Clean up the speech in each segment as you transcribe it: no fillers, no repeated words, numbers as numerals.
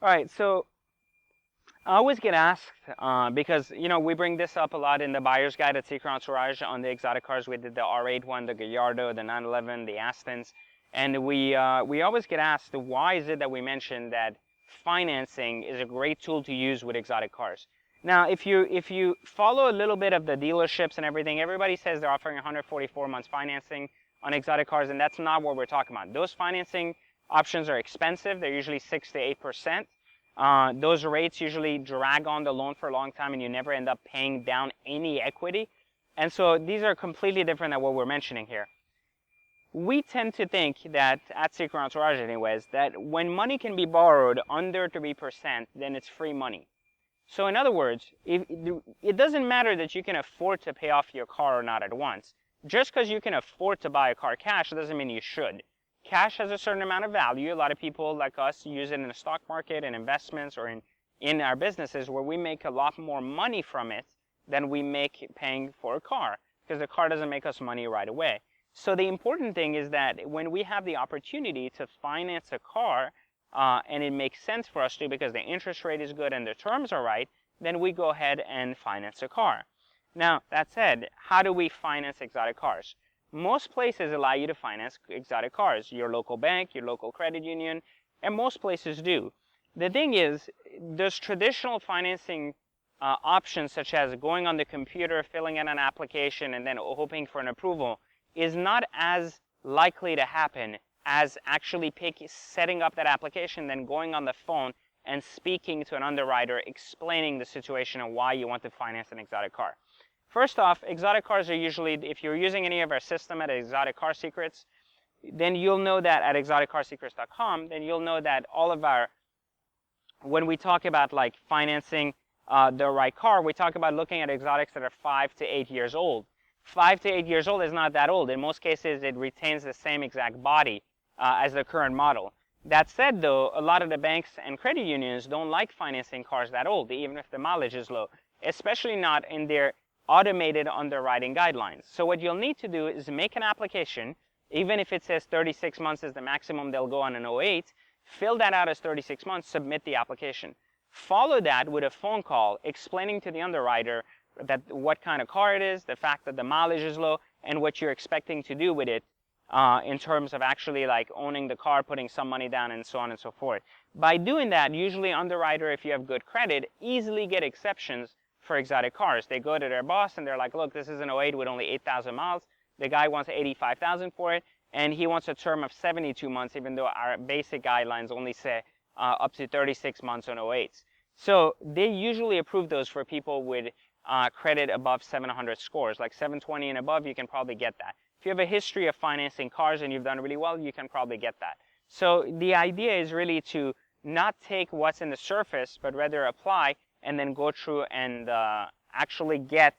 All right, so I always get asked because we bring this up a lot in the buyer's guide at Secret Entourage on the exotic cars. We did the R8 one, the Gallardo, the 911, the Astons, and we always get asked why is it that we mention that financing is a great tool to use with exotic cars. Now, if you follow a little bit of the dealerships and everything, everybody says they're offering 144 months financing on exotic cars, and that's not what we're talking about. Those financing options are expensive. They're usually 6 to 8%. Those rates usually drag on the loan for a long time and you never end up paying down any equity. And so these are completely different than what we're mentioning here. We tend to think that, at Secret Entourage anyways, that when money can be borrowed under 3%, then it's free money. So in other words, it doesn't matter that you can afford to pay off your car or not at once. Just because you can afford to buy a car cash doesn't mean you should. Cash has a certain amount of value. A lot of people like us use it in the stock market and investments or in our businesses where we make a lot more money from it than we make paying for a car, because the car doesn't make us money right away. So the important thing is that when we have the opportunity to finance a car, and it makes sense for us to because the interest rate is good and the terms are right, then we go ahead and finance a car. Now, that said, how do we finance exotic cars? Most places allow you to finance exotic cars. Your local bank, your local credit union, and most places do. The thing is, those traditional financing options, such as going on the computer, filling in an application, and then hoping for an approval, is not as likely to happen as actually setting up that application, then going on the phone and speaking to an underwriter, explaining the situation and why you want to finance an exotic car. First off, exotic cars are usually, if you're using any of our system at Exotic Car Secrets, then you'll know that at exoticcarsecrets.com, then you'll know that all of our, when we talk about like financing the right car, we talk about looking at exotics that are 5 to 8 years old. 5 to 8 years old is not that old. In most cases, it retains the same exact body as the current model. That said, though, a lot of the banks and credit unions don't like financing cars that old, even if the mileage is low, especially not in their automated underwriting guidelines. So what you'll need to do is make an application, even if it says 36 months is the maximum they'll go on an 08, fill that out as 36 months, submit the application. Follow that with a phone call explaining to the underwriter that what kind of car it is, the fact that the mileage is low, and what you're expecting to do with it in terms of actually like owning the car, putting some money down, and so on and so forth. By doing that, usually underwriter, if you have good credit, easily get exceptions for exotic cars. They go to their boss and they're like, look, this is an 08 with only 8,000 miles. The guy wants 85,000 for it, and he wants a term of 72 months, even though our basic guidelines only say up to 36 months on 08s. So they usually approve those for people with credit above 700 scores, like 720 and above, you can probably get that. If you have a history of financing cars and you've done really well, you can probably get that. So the idea is really to not take what's in the surface, but rather apply and then go through and actually get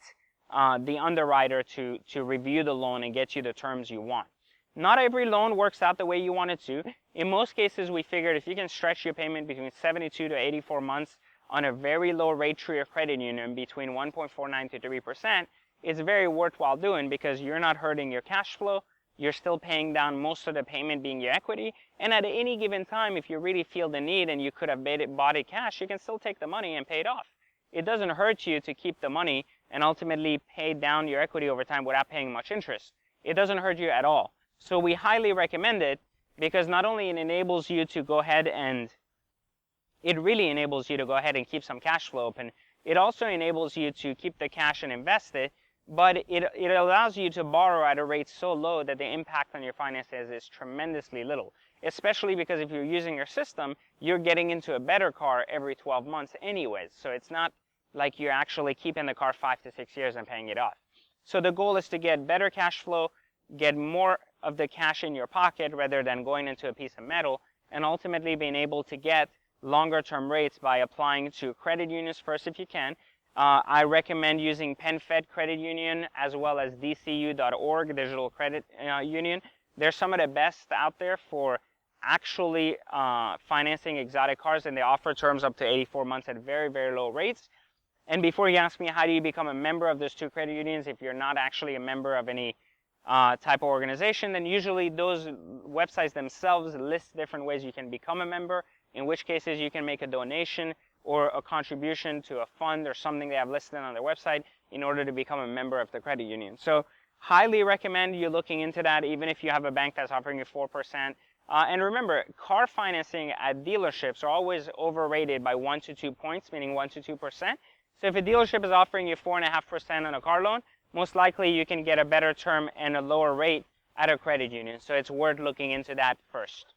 the underwriter to review the loan and get you the terms you want. Not every loan works out the way you want it to. In most cases, we figured if you can stretch your payment between 72 to 84 months on a very low rate through your credit union between 1.49 to 3%, it's very worthwhile doing because you're not hurting your cash flow. You're still paying down most of the payment being your equity. And at any given time, if you really feel the need and you could have bought it cash, you can still take the money and pay it off. It doesn't hurt you to keep the money and ultimately pay down your equity over time without paying much interest. It doesn't hurt you at all. So we highly recommend it because not only it enables you to go ahead and it really enables you to go ahead and keep some cash flow open. It also enables you to keep the cash and invest it, but it allows you to borrow at a rate so low that the impact on your finances is tremendously little, especially because if you're using your system, you're getting into a better car every 12 months anyways. So it's not like you're actually keeping the car 5 to 6 years and paying it off. So the goal is to get better cash flow, get more of the cash in your pocket rather than going into a piece of metal, and ultimately being able to get longer term rates by applying to credit unions first if you can. I recommend using PenFed Credit Union as well as DCU.org, Digital Credit Union. They're some of the best out there for actually financing exotic cars, and they offer terms up to 84 months at very, very low rates. And before you ask me how do you become a member of those two credit unions, if you're not actually a member of any type of organization, then usually those websites themselves list different ways you can become a member, in which cases you can make a donation or a contribution to a fund or something they have listed on their website in order to become a member of the credit union. So highly recommend you looking into that, even if you have a bank that's offering you 4%. And remember, car financing at dealerships are always overrated by 1 to 2 points, meaning 1 to 2%. So if a dealership is offering you 4.5% on a car loan, most likely you can get a better term and a lower rate at a credit union. So it's worth looking into that first.